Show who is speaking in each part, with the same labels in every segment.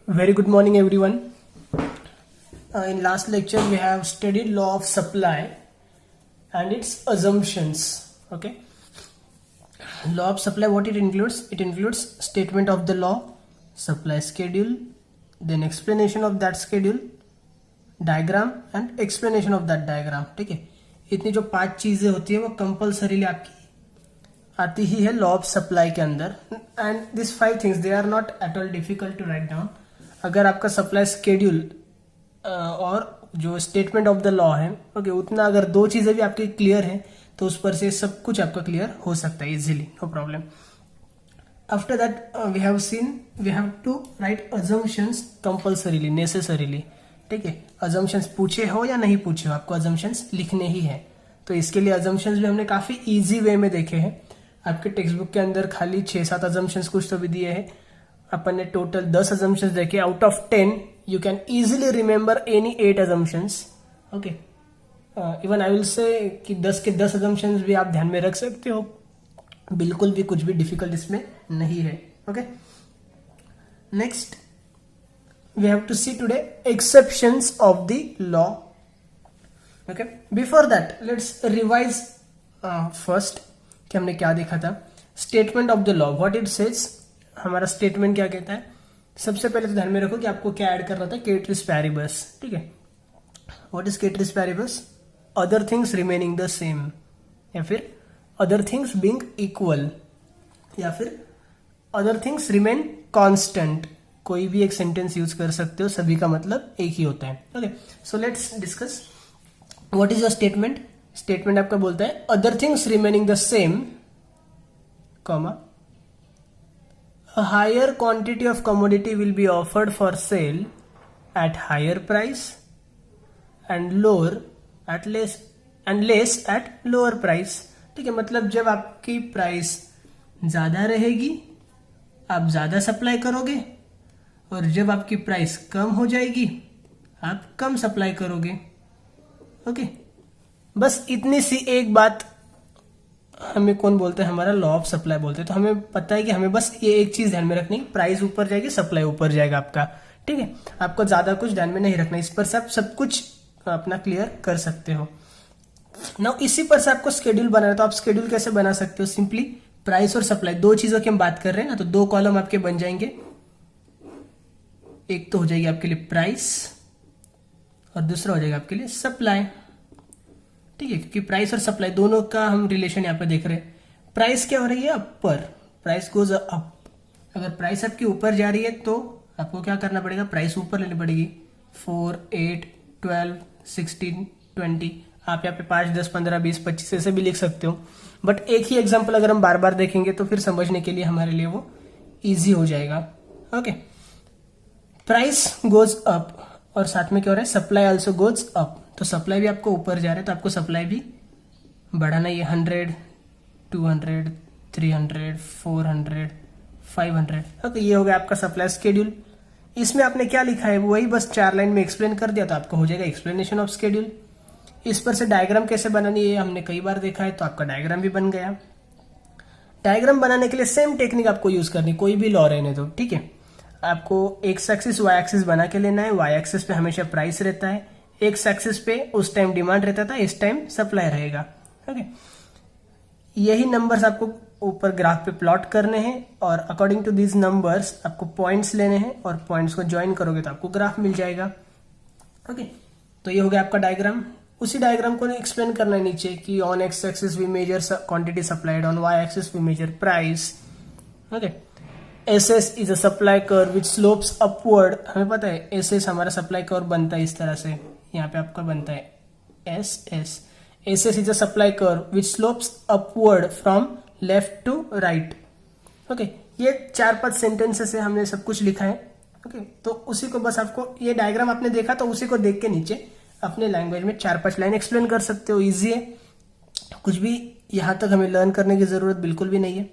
Speaker 1: Very good morning, everyone. In last lecture, we have studied law of supply and its assumptions. Okay, law of supply. What it includes? It includes statement of the law, supply schedule, then explanation of that schedule, diagram and explanation of that diagram. ठीक है, इतनी जो 5 चीजें होती है वो compulsorily आपकी आती ही है लॉ ऑफ सप्लाई के अंदर. And this 5 things they are not at all difficult to write down. अगर आपका सप्लाई स्केड्यूल और जो स्टेटमेंट ऑफ द लॉ है ओके उतना अगर 2 चीजें भी आपकी क्लियर है तो उस पर से सब कुछ आपका क्लियर हो सकता है easily, no problem. After that we have seen we have to write assumptions compulsorily, necessarily. ठीक है, अजम्पशंस पूछे हो या नहीं पूछे हो आपको अजम्पशंस लिखने ही है. तो इसके लिए अजम्पशंस भी हमने काफी इजी वे में देखे हैं. आपके टेक्स्ट बुक के अंदर खाली 6-7 अजम्पशंस कुछ तो भी दिए हैं. अपन ने टोटल 10 अजम्पशंस देखे. Out of 10 you can easily remember any 8 assumptions. Okay, even I will say कि 10 के 10 अजम्पशंस भी आप ध्यान में रख सकते हो. बिल्कुल भी कुछ भी डिफिकल्ट इसमें नहीं है. Okay, next we have to see today exceptions of the law. Okay, before that let's revise first कि हमने क्या देखा था. Statement of the law, what it says. हमारा स्टेटमेंट क्या कहता है. सबसे पहले तो ध्यान में रखो कि आपको क्या ऐड करना था, केट्रिस पैरिबस. ठीक है, what is ceteris paribus. Other things remaining the same, या फिर अदर थिंग्स बीइंग इक्वल, या फिर अदर थिंग्स रिमेन कांस्टेंट. कोई भी एक सेंटेंस यूज कर सकते हो, सभी का मतलब एक ही होता है. Okay, so let's discuss what is your statement. Statement आपका बोलता है other things remaining the same, comma, a higher quantity of commodity will be offered for sale at higher price and lower at less and less at lower price. ठीक है, मतलब जब आपकी price ज्यादा रहेगी आप ज्यादा सप्लाई करोगे, और जब आपकी प्राइस कम हो जाएगी आप कम सप्लाई करोगे. ओके, बस इतनी सी एक बात हमें कौन बोलते हैं, हमारा लॉ ऑफ सप्लाई बोलते हैं. तो हमें पता है कि हमें बस ये एक चीज ध्यान में रखनी, प्राइस ऊपर जाएगी सप्लाई ऊपर जाएगा आपका. ठीक है, आपको ज्यादा कुछ ध्यान में नहीं रखना. इस पर से आप सब कुछ अपना क्लियर कर सकते हो. नाउ इसी पर से आपको स्केड्यूल बनाना है. तो आप स्केड्यूल कैसे बना सकते हो. सिंपली प्राइस और सप्लाई 2 चीजों की हम बात कर रहे हैं ना, तो 2 कॉलम आपके बन जाएंगे. एक तो हो जाएगी आपके लिए प्राइस और दूसरा हो जाएगा आपके लिए सप्लाई. ठीक है, क्योंकि प्राइस और सप्लाई दोनों का हम रिलेशन यहाँ पे देख रहे हैं. प्राइस क्या हो रही है, अपर. Price goes up. अगर प्राइस आपकी ऊपर जा रही है तो आपको क्या करना पड़ेगा, प्राइस ऊपर लेनी पड़ेगी. 4, 8, 12, 16, 20. आप यहाँ पे 5, 10, 15, 20, 25 ऐसे भी लिख सकते हो. बट एक ही एग्जाम्पल अगर हम बार बार देखेंगे तो फिर समझने के लिए हमारे लिए वो इजी हो जाएगा. ओके, प्राइस गोज अप और साथ में क्या हो रहा है, सप्लाई ऑल्सो गोज अप. तो सप्लाई भी आपको ऊपर जा रहा है तो आपको सप्लाई भी बढ़ाना. ये 100, 200, 300, 400, 500. ओके, ये हो गया आपका सप्लाई स्केड्यूल. इसमें आपने क्या लिखा है वही बस 4 लाइन में एक्सप्लेन कर दिया तो आपका हो जाएगा एक्सप्लेनेशन ऑफ स्केड्यूल. इस पर से डायग्राम कैसे बनानी है हमने कई बार देखा है, तो आपका डायग्राम भी बन गया. डायग्राम बनाने के लिए सेम टेक्निक आपको यूज करनी, कोई भी लॉ रहने दो. ठीक है, आपको एक्स एक्सिस वाई एक्सिस बना के लेना है. वाई एक्सिस पे हमेशा प्राइस रहता है, एक्स एक्सिस पे उस टाइम डिमांड रहता था, इस टाइम सप्लाई रहेगा. ओके, यही नंबर्स आपको ऊपर ग्राफ पे प्लॉट करने हैं और अकॉर्डिंग टू दीज नंबर्स आपको पॉइंट्स लेने हैं और पॉइंट्स को ज्वाइन करोगे तो आपको ग्राफ मिल जाएगा. ओके, तो ये हो गया आपका डायग्राम. उसी डायग्राम को एक्सप्लेन करना है नीचे कि on X axis we measure quantity supplied, on Y axis we measure price. Okay, SS is a supply curve which slopes upward. हमें पता है SS हमारा सप्लाई कर्व बनता है इस तरह से. यहाँ पे आपका बनता है SS. SS is a supply curve which slopes upward from left to right. Okay, ये 4-5 सेंटेंसेस से हमने सब कुछ लिखा है. ओके, तो उसी को बस आपको ये डायग्राम आपने देखा तो उसी को देख के नीचे अपने लैंग्वेज में 4-5 लाइन एक्सप्लेन कर सकते हो. इजी है, कुछ भी यहां तक हमें लर्न करने की जरूरत बिल्कुल भी नहीं है.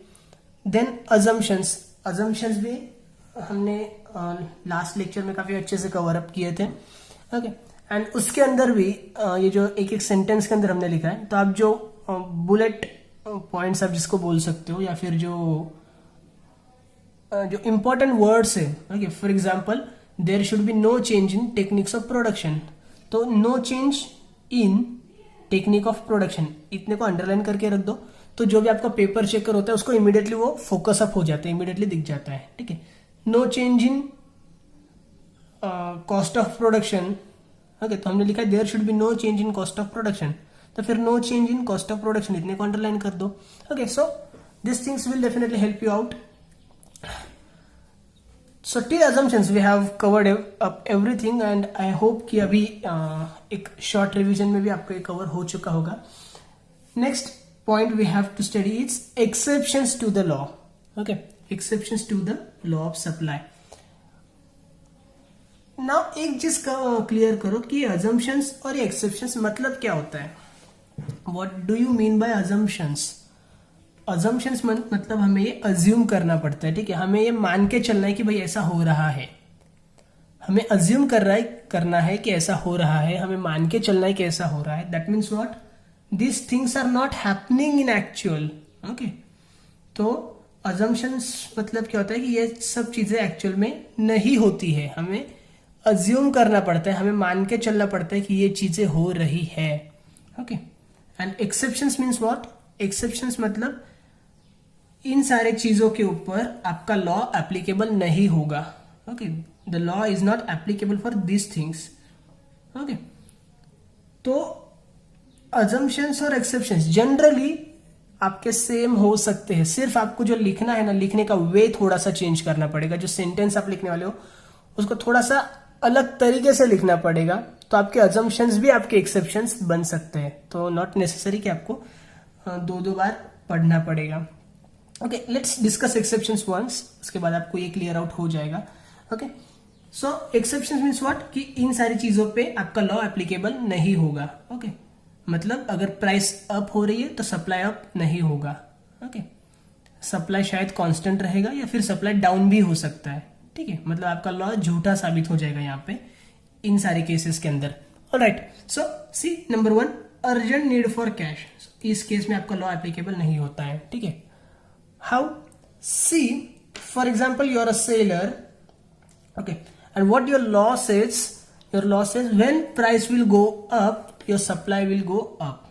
Speaker 1: Then assumptions. अजम्पशंस भी हमने लास्ट लेक्चर में काफी अच्छे से कवर अप किए थे. ओके, एंड उसके अंदर भी ये जो एक एक सेंटेंस के अंदर हमने लिखा है, तो आप जो बुलेट पॉइंट्स आप जिसको बोल सकते हो, या फिर जो इंपॉर्टेंट वर्ड्स है, okay, for example there should be no change in techniques of production, तो no change in technique of production इतने को अंडरलाइन करके रख दो, तो जो भी आपका पेपर चेकर होता है उसको इमीडिएटली वो फोकस अप हो जाता है, इमीडिएटली दिख जाता है, ठीक है। No change in cost of production, okay, तो हमने लिखा है there should be no change in cost of production, तो फिर no change in cost of production इतने को अंडरलाइन कर दो, okay. So this things will definitely help you out. So till assumptions we have covered up everything and I hope कि अभी एक short revision में भी आपको ये कवर हो चुका होगा। Next point we have to study its exceptions to the law, okay, exceptions to the law of supply. Now एक चीज क्लियर करो कि assumptions और ये एक्सेप्शंस मतलब क्या होता है। What do you mean by assumptions? assumptions मतलब हमें ये अज्यूम करना पड़ता है, ठीक है, हमें ये मान के चलना है कि भाई ऐसा हो रहा है, हमें अज्यूम करना है कि ऐसा हो रहा है, हमें मान के चलना है कि ऐसा हो रहा है। That means what? This things are not happening in actual, okay. तो assumptions मतलब क्या होता है कि ये सब चीजें एक्चुअल में नहीं होती है, हमें अज्यूम करना पड़ता है, हमें मान के चलना पड़ता है कि ये चीजें हो रही है, okay. And exceptions means what? Exceptions मतलब इन सारे चीजों के ऊपर आपका लॉ एप्लीकेबल नहीं होगा, okay, the law is not applicable for this things, okay. तो assumptions और एक्सेप्शंस जनरली आपके सेम हो सकते हैं, सिर्फ आपको जो लिखना है ना, लिखने का वे थोड़ा सा चेंज करना पड़ेगा, जो सेंटेंस आप लिखने वाले हो उसको थोड़ा सा अलग तरीके से लिखना पड़ेगा, तो आपके assumptions भी आपके एक्सेप्शंस बन सकते हैं। तो नॉट नेसेसरी कि आपको दो बार पढ़ना पड़ेगा, okay. Let's discuss exceptions once, उसके बाद आपको ये क्लियर आउट हो जाएगा, okay. So exceptions means what? कि इन सारी चीजों पे आपका लॉ एप्लीकेबल नहीं होगा, ओके। मतलब अगर प्राइस अप हो रही है तो सप्लाई अप नहीं होगा, ओके। सप्लाई शायद कांस्टेंट रहेगा या फिर सप्लाई डाउन भी हो सकता है, ठीक है। मतलब आपका लॉ झूठा साबित हो जाएगा यहाँ पे इन सारे केसेस के अंदर, alright. So see number 1, urgent need for cash, इस केस में आपका लॉ एप्लीकेबल नहीं होता है, ठीक है। How? See for example you are a seller, okay, and what your law says? Your law says when price will go up your supply will go up,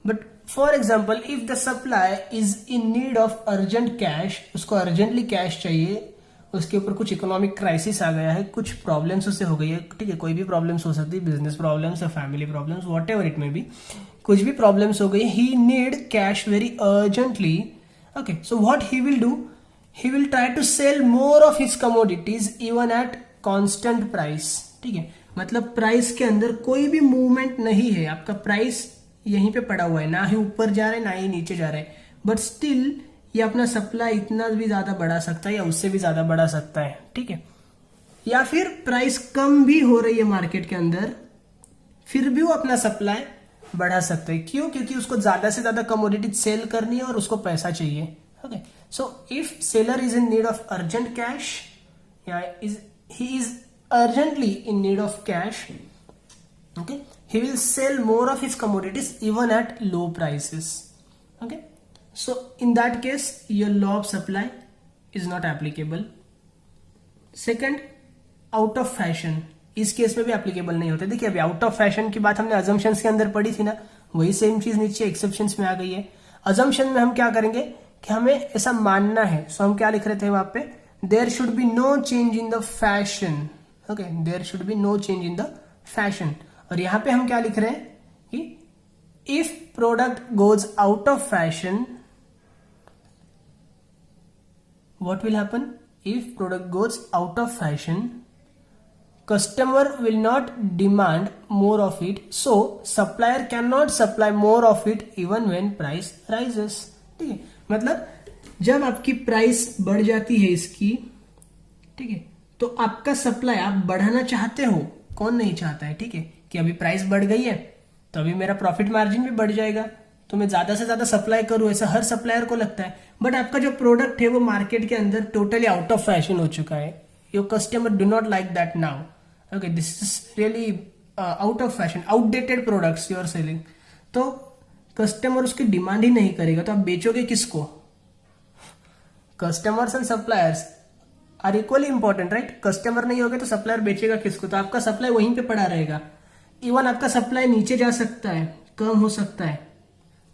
Speaker 1: but for example if the supply is in need of urgent cash, उसको urgently cash चाहिए, उसके ऊपर कुछ economic crisis आ गया है, कुछ problems उससे हो गई है, ठीक है, कोई भी प्रॉब्लम्स हो सकती है, बिजनेस प्रॉब्लम्स या family problems, whatever it may be, कुछ भी प्रॉब्लम्स हो गई, he need cash very urgently, okay. So what he will do? He will try to sell more of his commodities even at constant price, ठीक है। मतलब price के अंदर कोई भी मूवमेंट नहीं है, आपका प्राइस यहीं पे पड़ा हुआ है, ना ही ऊपर जा रहा है ना ही नीचे जा रहा है, बट स्टिल ये अपना सप्लाई इतना भी ज्यादा बढ़ा सकता है या उससे भी ज्यादा बढ़ा सकता है, ठीक है। या फिर प्राइस कम भी हो रही है मार्केट के अंदर, फिर भी वो अपना सप्लाई बढ़ा सकता है, क्यों? क्योंकि उसको ज्यादा से ज्यादा कमोडिटी सेल करनी है और उसको पैसा चाहिए, okay. So if seller is in need of urgent cash या he is urgently in need of cash, okay, he will sell more of his commodities even at low prices, okay. So in that case your law of supply is not applicable. Second, out of fashion, इस case में भी applicable नहीं होते। देखिए अभी out of fashion की बात हमने अजम्पशंस के अंदर पढ़ी थी ना, वही सेम चीज नीचे एक्सेप्शंस में आ गई है। अजम्पशन में हम क्या करेंगे कि हमें ऐसा मानना है, सो हम क्या लिख रहे थे वहां पे, there should be no change in the fashion, okay, there should be no change in the fashion. और यहां पे हम क्या लिख रहे हैं कि if product goes out of fashion, what will happen? If product goes out of fashion, customer will not demand more of it, so supplier cannot supply more of it even when price rises, ठीक है। मतलब जब आपकी price बढ़ जाती है इसकी, ठीक है, तो आपका सप्लाई आप बढ़ाना चाहते हो, कौन नहीं चाहता है, ठीक है, कि अभी प्राइस बढ़ गई है तो अभी मेरा प्रॉफिट मार्जिन भी बढ़ जाएगा, तो मैं ज्यादा से ज्यादा सप्लाई करूं, ऐसा हर सप्लायर को लगता है। बट आपका जो प्रोडक्ट है वो मार्केट के अंदर टोटली आउट ऑफ फैशन हो चुका है, your customer do not like that now, okay, this is really out of fashion, outdated products you are selling, तो कस्टमर उसकी डिमांड ही नहीं करेगा, तो आप बेचोगे किसको? Customers and suppliers are equally important, right? Customer नहीं होगा तो सप्लायर बेचेगा किसको? तो आपका सप्लाई वहीं पे पड़ा रहेगा। इवन आपका सप्लाई नीचे जा सकता है, कम हो सकता है,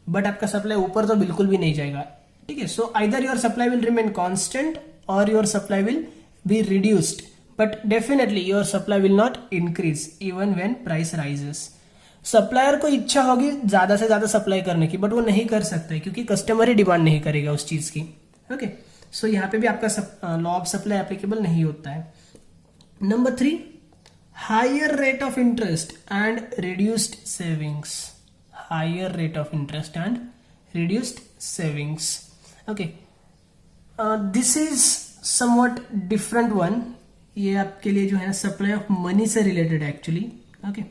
Speaker 1: बट आपका सप्लाई ऊपर तो बिल्कुल भी नहीं जाएगा, ठीक है? So either your supply will remain constant और your supply will be reduced, but definitely your supply will not increase even when price rises. Supplier को इच्छा होगी ज्यादा से ज्यादा सप्लाई करने की, बट वो नहीं कर सकता है क्योंकि कस्टमर ही डिमांड नहीं करेगा उस चीज की। ओके, सो यहाँ पे भी आपका लॉ ऑफ सप्लाई एप्लीकेबल नहीं होता है। Number 3, higher rate of interest and reduced savings. Higher rate of interest and reduced savings. Okay, this is somewhat different one. ये आपके लिए जो है सप्लाई ऑफ मनी से related actually. Okay,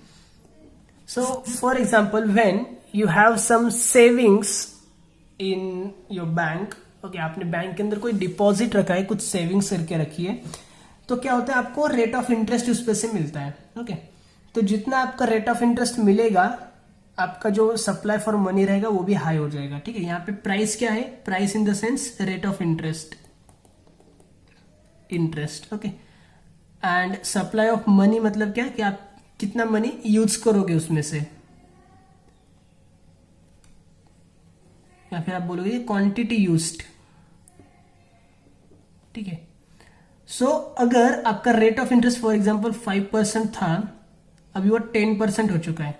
Speaker 1: so for example when you have some savings in your bank, okay, आपने bank के अंदर कोई डिपॉजिट रखा है, कुछ सेविंग्स करके रखी है, तो क्या होता है आपको रेट ऑफ इंटरेस्ट उस पे से मिलता है। ओके, तो जितना आपका रेट ऑफ इंटरेस्ट मिलेगा आपका जो सप्लाई फॉर मनी रहेगा वो भी हाई हो जाएगा, ठीक है? यहाँ पे प्राइस क्या है? Price in the sense rate of interest, interest. Okay, and supply of money मतलब क्या कि आप कितना मनी यूज करोगे उसमें से, या फिर आप बोलोगे क्वांटिटी यूज्ड, ठीक है? सो अगर आपका rate of interest for example 5% था, अभी वो 10% हो चुका है,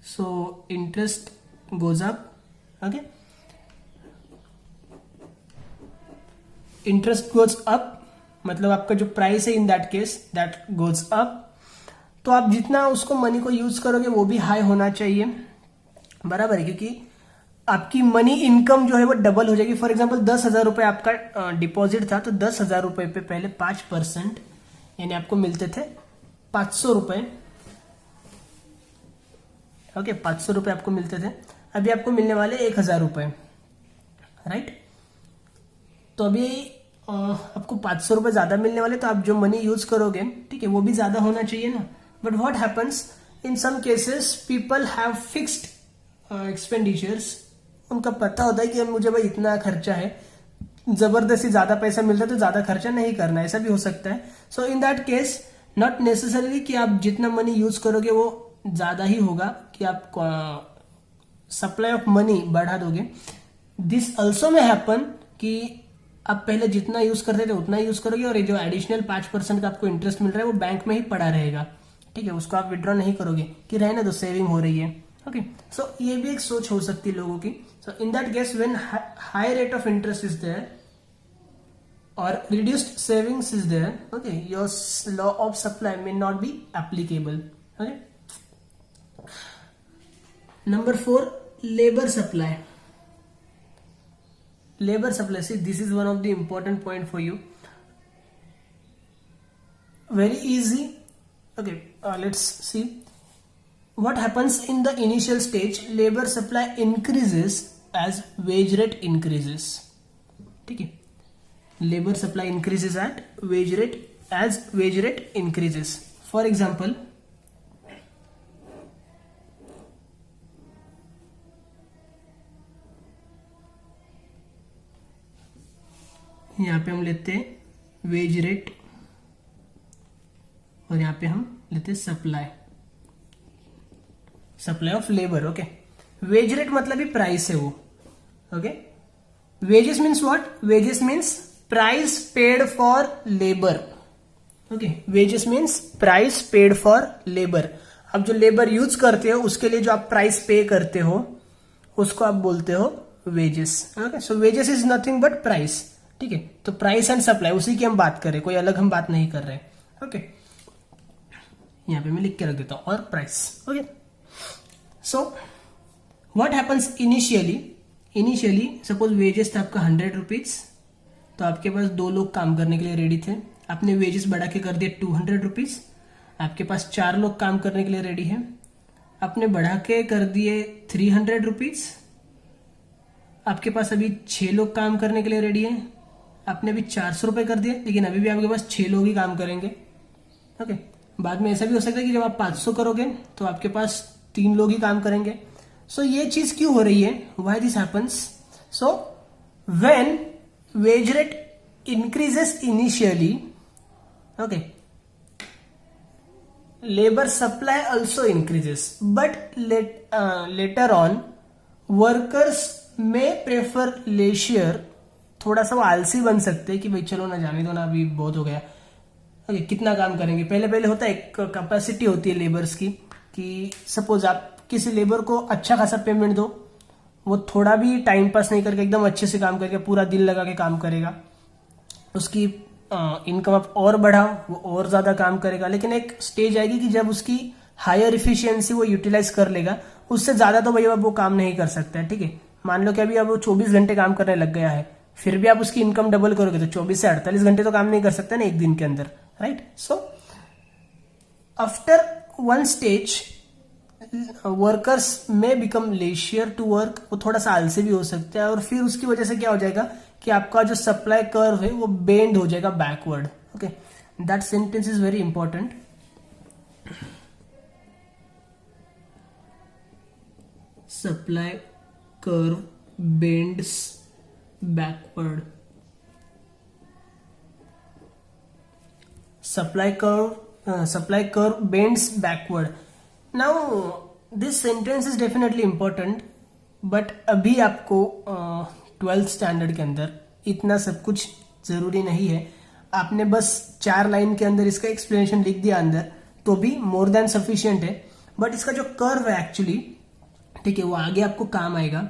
Speaker 1: so interest goes up. Okay, interest goes up मतलब आपका जो प्राइस है इन that case that goes up, तो आप जितना उसको मनी को यूज करोगे वो भी हाई होना चाहिए, बराबर है? क्योंकि आपकी मनी इनकम जो है वो डबल हो जाएगी। फॉर एग्जांपल 10,000 रुपए आपका डिपॉजिट था, तो 10,000 रुपए पे पहले 5% यानी आपको मिलते थे 500 रुपए। ओके, 500 रुपए आपको मिलते थे, अभी आपको मिलने वाले 1,000 रुपए, राइट? तो अभी आपको 500 रुपए ज्यादा मिलने वाले, तो आप जो मनी यूज करोगे, ठीक है, वो भी ज्यादा होना चाहिए ना। But what happens in some cases people have fixed expenditures. उनका पता होता है कि मुझे भाई इतना खर्चा है, जबरदस्ती ज्यादा पैसा मिलता है तो ज्यादा खर्चा नहीं करना, ऐसा भी हो सकता है। So in that case not necessarily कि आप जितना मनी यूज करोगे वो ज्यादा ही होगा कि आप सप्लाई ऑफ मनी बढ़ा दोगे। दिस ऑल्सो में हैपन कि आप पहले जितना यूज करते थे उतना यूज करोगे, और ये जो एडिशनल 5% का आपको इंटरेस्ट मिल रहा है वो बैंक में ही पड़ा रहेगा, ठीक है? उसको आप विड्रॉ नहीं करोगे कि रहने दो सेविंग हो रही है। ओके, सो ये भी एक सोच हो सकती है लोगों की। So in that case when high rate of interest is there और reduced savings is there, okay, your law of supply may not be applicable. Okay, number 4, labour supply. Labor supply, see, this is one of the important point for you. Very easy. Okay, let's see what happens in the initial stage. Labor supply increases as wage rate increases, ठीक है? Labor supply increases at wage rate as wage rate increases. For example, यहाँ पे हम लेते हैं wage rate और यहाँ पे हम लेते हैं supply of labour. Okay, wage rate मतलब ही प्राइस है वो। Okay, wages means what? Wages means price paid for labour. Okay, wages means price paid for labour. अब जो लेबर यूज करते हो उसके लिए जो आप प्राइस पे करते हो उसको आप बोलते हो wages. Okay, so wages is nothing but price, ठीक है? तो प्राइस एंड सप्लाई उसी की हम बात कर रहे हैं, कोई अलग हम बात नहीं कर रहे। ओके, यहां पे मैं लिख के रख देता हूं, और price. Okay, so what happens initially suppose wages था आपका 100 रुपीज, तो आपके पास 2 लोग काम करने के लिए रेडी थे, आपने वेजेस बढ़ा के कर दिया 200 रुपीज। आपके पास 4 लोग काम करने के लिए रेडी है, आपने बढ़ा के कर दिए 300 रुपीज। आपके पास अभी 6 लोग काम करने के लिए रेडी है, आपने अभी 400 रुपए कर दिए, लेकिन अभी भी आपके पास 6 लोग ही काम करेंगे। ओके, बाद में ऐसा भी हो सकता है कि जब आप 500 करोगे तो आपके पास 3 लोग ही काम करेंगे। सो ये चीज क्यों हो रही है? Why this happens? So when wage rate increases initially, Okay, labor supply also increases, but later on workers may prefer leisure. थोड़ा सा वो आलसी बन सकते हैं कि भाई चलो ना, जाने दो ना, अभी बहुत हो गया। ओके, कितना काम करेंगे। पहले पहले होता है, एक कैपेसिटी होती है लेबर्स की, कि सपोज आप किसी लेबर को अच्छा खासा पेमेंट दो, वो थोड़ा भी टाइम पास नहीं करके एकदम अच्छे से काम करके पूरा दिल लगा के काम करेगा, उसकी इनकम आप और बढ़ाओ, वो और ज्यादा काम करेगा। लेकिन एक स्टेज आएगी कि जब उसकी हायर इफिशियंसी वो यूटिलाइज कर लेगा, उससे ज्यादा तो भैया अब वो काम नहीं कर सकता है। ठीक है, मान लो कि अभी अब वो 24 घंटे काम करने लग गया है, फिर भी आप उसकी इनकम डबल करोगे तो 24 से 48 घंटे तो काम नहीं कर सकता ना एक दिन के अंदर, right. So after one stage workers में बिकम लेशियर टू वर्क, वो थोड़ा सा आलसी भी हो सकता है, और फिर उसकी वजह से क्या हो जाएगा कि आपका जो सप्लाई कर्व है वो बेंड हो जाएगा backward. Okay, that sentence is very important. Supply curve bends backward. Supply curve bends backward. Now this sentence is definitely important, but अभी आपको 12th स्टैंडर्ड के अंदर इतना सब कुछ जरूरी नहीं है। आपने बस 4 लाइन के अंदर इसका एक्सप्लेनेशन लिख दिया अंदर, तो भी मोर देन सफिशियंट है। बट इसका जो कर्व है एक्चुअली, ठीक है, वो आगे आपको काम आएगा,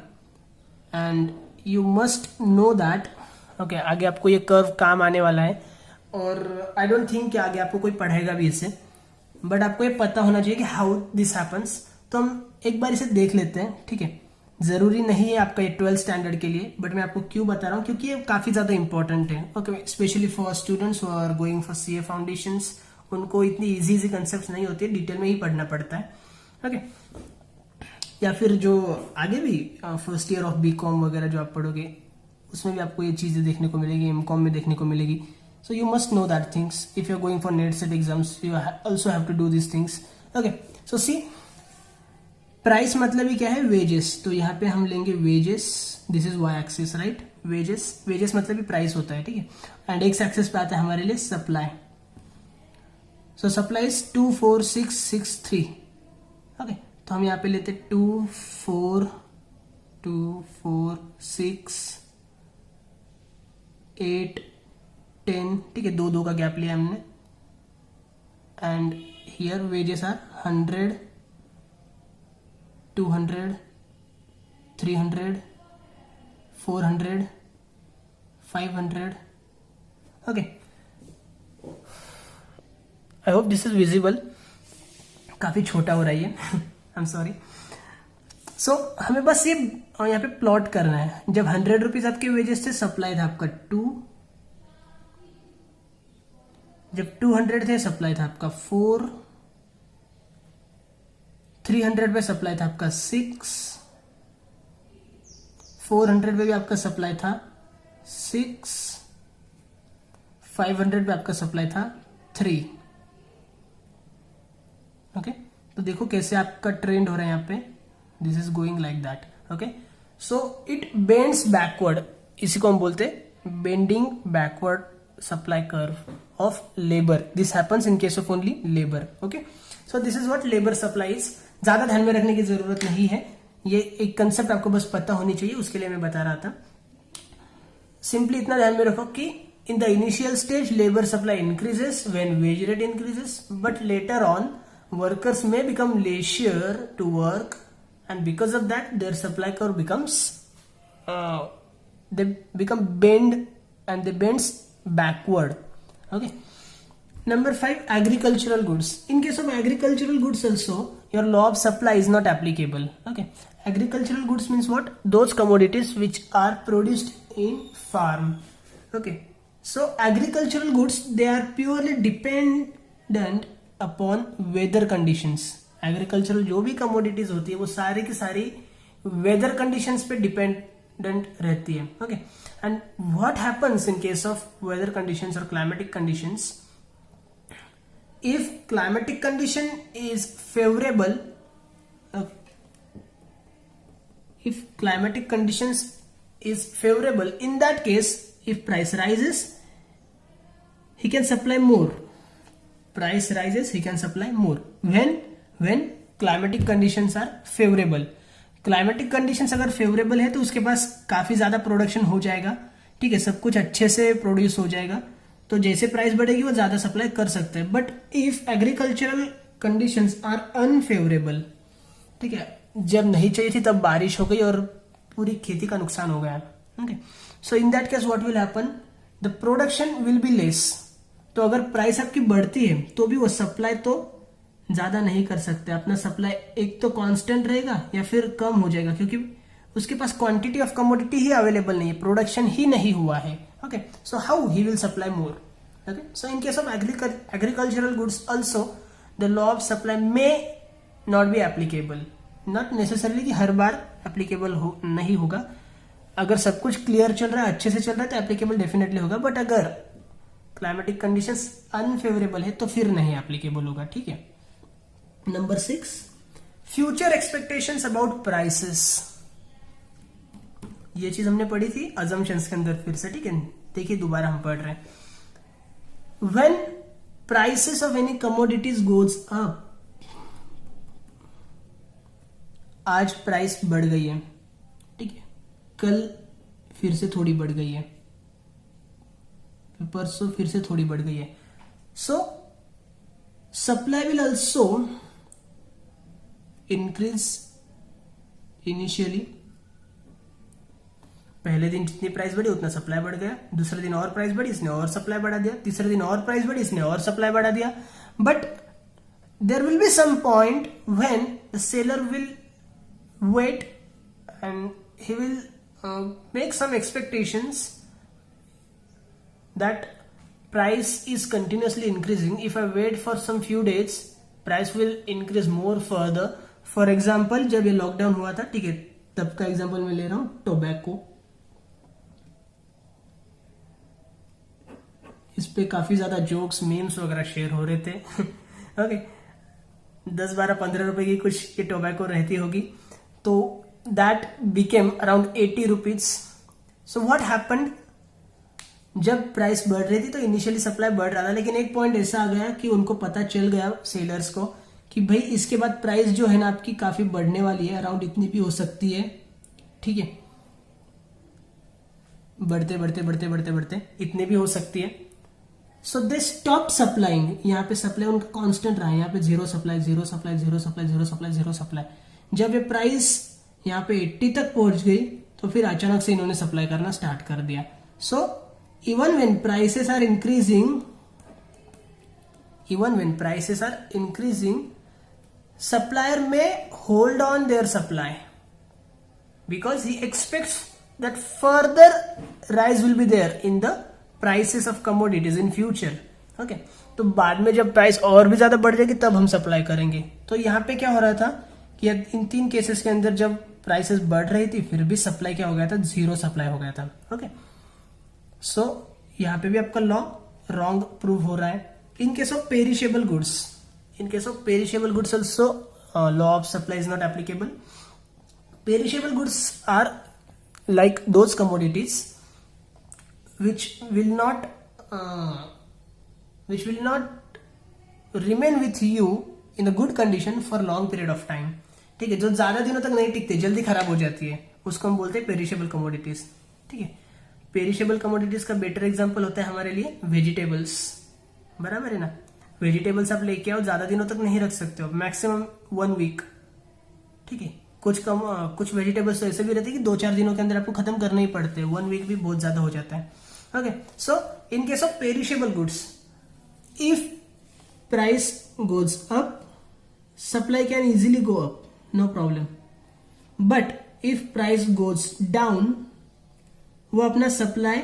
Speaker 1: and you must know that. Okay, आगे आपको ये कर्व काम आने वाला है, और आई डोंट थिंक कि आगे आपको कोई पढ़ाएगा भी इसे, बट आपको ये पता होना चाहिए कि हाउ दिस हैपन्स। तो हम एक बार इसे देख लेते हैं, ठीक है। जरूरी नहीं है आपका ये 12th स्टैंडर्ड के लिए, बट मैं आपको क्यों बता रहा हूँ, क्योंकि ये काफी ज्यादा इंपॉर्टेंट है। Okay, specially for students who are going for CA foundations, उनको इतनी इजी कंसेप्ट नहीं होती, डिटेल में ही पढ़ना पड़ता है। ओके, या फिर जो आगे भी फर्स्ट ईयर ऑफ बीकॉम वगैरह जो आप पढ़ोगे, उसमें भी आपको ये चीजें देखने को मिलेगी, एमकॉम में देखने को मिलेगी। So you must know that things if you are going for NET SET exams, you also have to do this things. Okay, so see, price मतलब ही क्या है, वेजेस। तो यहाँ पे हम लेंगे wages, this is Y axis, right. Wages मतलब ही प्राइस होता है, ठीक है। एंड एक्स एक्सिस पे आता है हमारे लिए supply. So supply is 24663। Okay, तो हम यहाँ पे लेते 2 4 6 8 10, ठीक है, 2 का गैप लिया हमने। And here wages are 100 200 300 400 500। Okay, I hope this is visible. काफी छोटा हो रहा है ये, आई एम सॉरी। सो हमें बस ये यहाँ पे प्लॉट करना है। जब 100 रुपीज आपके वेजेस थे, सप्लाई था आपका 2, जब 200 थे सप्लाई था आपका 4, 300 पे सप्लाई था आपका 6, 400 पे भी आपका सप्लाई था 6, 500 पे आपका सप्लाई था 3। ओके, तो देखो कैसे आपका ट्रेंड हो रहा है यहाँ पे, this is going like that. Okay, so it bends backward, इसी को हम बोलते हैं bending backward supply curve of labour. This happens in case of only labour. Okay, so this is what labour supply is. ज्यादा ध्यान में रखने की जरूरत नहीं है, ये एक कंसेप्ट आपको बस पता होनी चाहिए, उसके लिए मैं बता रहा था। सिंपली इतना ध्यान में रखो कि in the initial stage labour supply increases when wage rate increases, but later on workers may become leisure to work, and because of that their supply curve becomes they become bend, and they bends backward. Okay, number 5, agricultural goods. In case of agricultural goods also, your law of supply is not applicable. Okay, agricultural goods means what? Those commodities which are produced in farm. Okay, so agricultural goods, they are purely dependent upon weather conditions. Agricultural जो भी commodities होती है वो सारी की सारी weather conditions पे dependent रहती है। Okay, and what happens in case of weather conditions और climatic conditions, if climatic condition is favourable, if climatic conditions is favorable, in that case if price rises he can supply more. price rises, he can supply more. When climatic conditions are favorable. Climatic conditions अगर favourable है तो उसके पास काफी ज्यादा production हो जाएगा, ठीक है, सब कुछ अच्छे से प्रोड्यूस हो जाएगा, तो जैसे प्राइस बढ़ेगी वो ज्यादा सप्लाई कर सकते हैं. But if agricultural conditions are unfavourable, ठीक है, जब नहीं चाहिए थी तब बारिश हो गई और पूरी खेती का नुकसान हो गया. Okay, so in that case what will happen, the production will be less. तो अगर प्राइस आपकी बढ़ती है तो भी वो सप्लाई तो ज्यादा नहीं कर सकते. अपना सप्लाई एक तो कांस्टेंट रहेगा या फिर कम हो जाएगा, क्योंकि उसके पास क्वांटिटी ऑफ कमोडिटी ही अवेलेबल नहीं है, प्रोडक्शन ही नहीं हुआ है. Okay, so how he will supply more. Okay, so in case of agricultural goods also the law of supply may not be applicable. Not necessarily कि हर बार एप्लीकेबल नहीं होगा. अगर सब कुछ क्लियर चल रहा है, अच्छे से चल रहा है, तो एप्लीकेबल डेफिनेटली होगा. बट अगर क्लाइमेटिक कंडीशंस अनफेवरेबल है तो फिर नहीं एप्लीकेबल होगा. ठीक है. Number 6, future expectations about prices. ये चीज हमने पढ़ी थी अजम्पशंस के अंदर फिर से. ठीक है, देखिए दोबारा हम पढ़ रहे हैं. When prices of any commodities goes up, आज प्राइस बढ़ गई है, ठीक है, कल फिर से थोड़ी बढ़ गई है, परसों फिर से थोड़ी बढ़ गई है. सो supply will also increase initially. पहले दिन जितनी प्राइस बढ़ी उतना सप्लाई बढ़ गया, दूसरे दिन और प्राइस बढ़ी, इसने और सप्लाई बढ़ा दिया, तीसरे दिन और प्राइस बढ़ी, इसने और सप्लाई बढ़ा दिया. But there will be some point when the seller will wait and he will make some expectations that price is continuously increasing. If I wait for some few days, price will increase more further. For example, जब ये lockdown हुआ था, ठीक है, तब का example मैं ले रहा हूं, टोबैको. इस पे काफी ज्यादा जोक्स, मीम्स वगैरह शेयर हो रहे थे. ओके, 10, 12, 15 रुपए की कुछ ये टोबैको रहती होगी. तो that became around 80 rupees. So what happened, जब प्राइस बढ़ रही थी तो इनिशियली सप्लाई बढ़ रहा था, लेकिन एक पॉइंट ऐसा आ गया कि उनको पता चल गया सेलर्स को कि भाई इसके बाद प्राइस जो है ना आपकी काफी बढ़ने वाली है, अराउंड इतनी भी हो सकती है. ठीक है, बढ़ते बढ़ते बढ़ते बढ़ते बढ़ते इतने भी हो सकती है. सो दे स्टॉप सप्लाइंग. यहाँ पे सप्लाई उनका कांस्टेंट रहा है, यहाँ पे zero supply, zero supply, zero supply, zero supply, zero supply. जब ये प्राइस यहाँ पे 80 तक पहुंच गई तो फिर अचानक से इन्होंने सप्लाई करना स्टार्ट कर दिया. सो even when prices are increasing, supplier may hold on their supply because he expects that further rise will be there in the prices of commodities in future. Okay, तो बाद में जब प्राइस और भी ज्यादा बढ़ जाएगी तब हम सप्लाई करेंगे. तो यहाँ पे क्या हो रहा था कि इन 3 केसेस के अंदर जब प्राइसेस बढ़ रही थी फिर भी सप्लाई क्या हो गया था, जीरो सप्लाई हो गया था. ओके, सो यहां पे भी आपका लॉ रॉन्ग प्रूव हो रहा है. In case of perishable goods also law of supply is not applicable. Perishable goods are like those commodities which will not remain with you in a good condition for long period of time. ठीक है, जो ज्यादा दिनों तक नहीं टिकते, जल्दी खराब हो जाती है, उसको हम बोलते हैं पेरिशेबल कमोडिटीज. ठीक है, पेरिशेबल कमोडिटीज का बेटर एग्जांपल होता है हमारे लिए वेजिटेबल्स. बराबर है ना. वेजिटेबल्स आप लेके आओ, ज्यादा दिनों तक नहीं रख सकते हो, मैक्सिमम 1 वीक. ठीक है, कुछ वेजिटेबल्स तो ऐसे भी रहते हैं कि 2-4 दिनों के अंदर आपको खत्म करने ही पड़ते हैं. 1 वीक भी बहुत ज्यादा हो जाता है. Okay, so in case of perishable goods, if price goes up, supply can easily go up, no problem. But if price goes down, वो अपना सप्लाई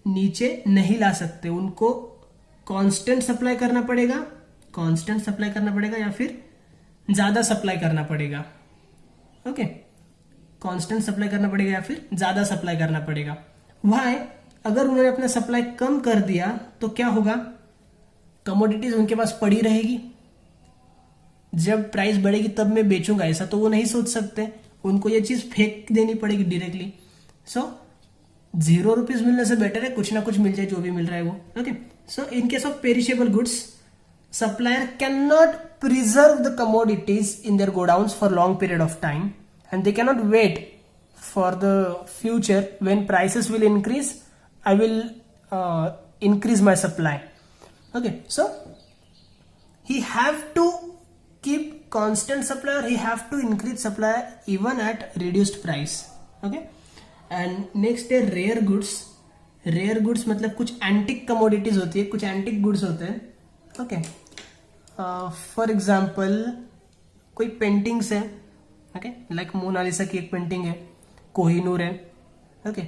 Speaker 1: नीचे नहीं ला सकते. उनको कांस्टेंट सप्लाई करना पड़ेगा, या फिर ज्यादा सप्लाई करना पड़ेगा. ओके, कांस्टेंट सप्लाई करना पड़ेगा या फिर ज्यादा सप्लाई करना पड़ेगा. व्हाई, अगर उन्होंने अपना सप्लाई कम कर दिया तो क्या होगा, कमोडिटीज उनके पास पड़ी रहेगी. जब प्राइस बढ़ेगी तब मैं बेचूंगा ऐसा तो वो नहीं सोच सकते, उनको ये चीज फेंक देनी पड़ेगी डायरेक्टली. सो 0 रुपीज मिलने से बेटर है कुछ ना कुछ मिल जाए, जो भी मिल रहा है वो. Okay, So in case of perishable goods, supplier cannot preserve the commodities in their godowns for long period of time, and they cannot wait for the future when prices will increase. I will increase my supply. Okay, so he have to keep constant supply, or he have to increase supply even at reduced price. Okay, and next है rare goods. Rare goods मतलब कुछ antique commodities होती है, कुछ antique goods होते हैं. Okay, for example कोई paintings है. ओके, लाइक मोनालिसा की एक पेंटिंग है, कोहिनूर है. Okay,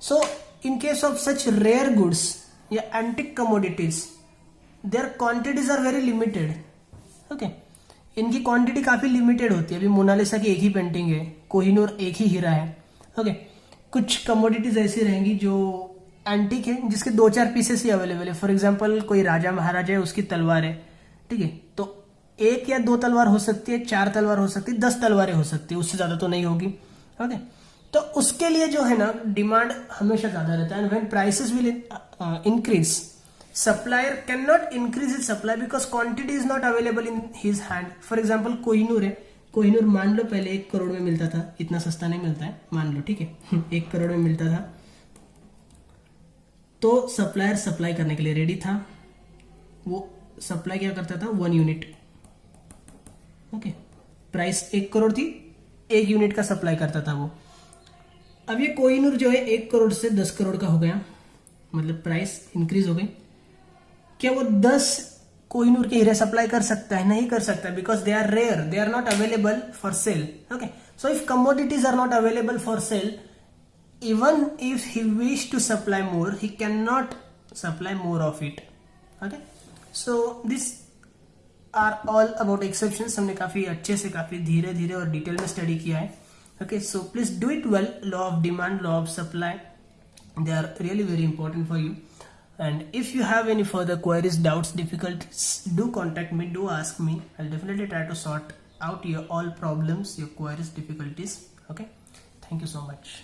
Speaker 1: so in case of such rare goods या antique commodities, their quantities are very limited. Okay, इनकी क्वांटिटी काफी लिमिटेड होती है. अभी मोनालिसा की एक ही पेंटिंग है, कोहिनूर एक ही हीरा है. ओके, कुछ कमोडिटीज ऐसी रहेंगी जो एंटिक है, जिसके 2-4 पीसेस ही अवेलेबल है. फॉर एग्जांपल कोई राजा महाराजा है, उसकी तलवार है. ठीक है, तो 1 या 2 तलवार हो सकती है, 4 तलवार हो सकती है, 10 तलवारें हो सकती है, उससे ज्यादा तो नहीं होगी. ओके, तो उसके लिए जो है ना डिमांड हमेशा ज्यादा रहता है. And when prices will increase, supplier can not increase is supply because quantity is not available in his hand. For example Kohinoor है, कोहिनूर मान लो पहले 1 करोड़ में मिलता था. इतना सस्ता नहीं मिलता है, मान लो. ठीक है, 1 करोड़ में मिलता था, तो सप्लायर सप्लाई करने के लिए रेडी था. वो सप्लाई क्या करता था, 1 यूनिट. ओके, प्राइस 1 करोड़ थी, 1 यूनिट का सप्लाई करता था वो. अब ये कोहिनूर जो है 1 करोड़ से 10 करोड़ का हो गया, मतलब प्राइस इंक्रीज हो गई. क्या वो 10 कोहिनूर के हीरे सप्लाई कर सकता है? नहीं कर सकता, because they are rare, they are not available for sale. Okay, so if commodities are not available for sale, even if he wish to supply more, he cannot supply more of it. Okay, so this are all about exceptions. हमने काफी अच्छे से, काफी धीरे धीरे और detail में study किया है. Okay, so please do it well. Law of demand, law of supply, they are really very important for you. And if you have any further queries, doubts, difficulties, do contact me, do ask me. I'll definitely try to sort out your all problems, your queries, difficulties. Okay, thank you so much.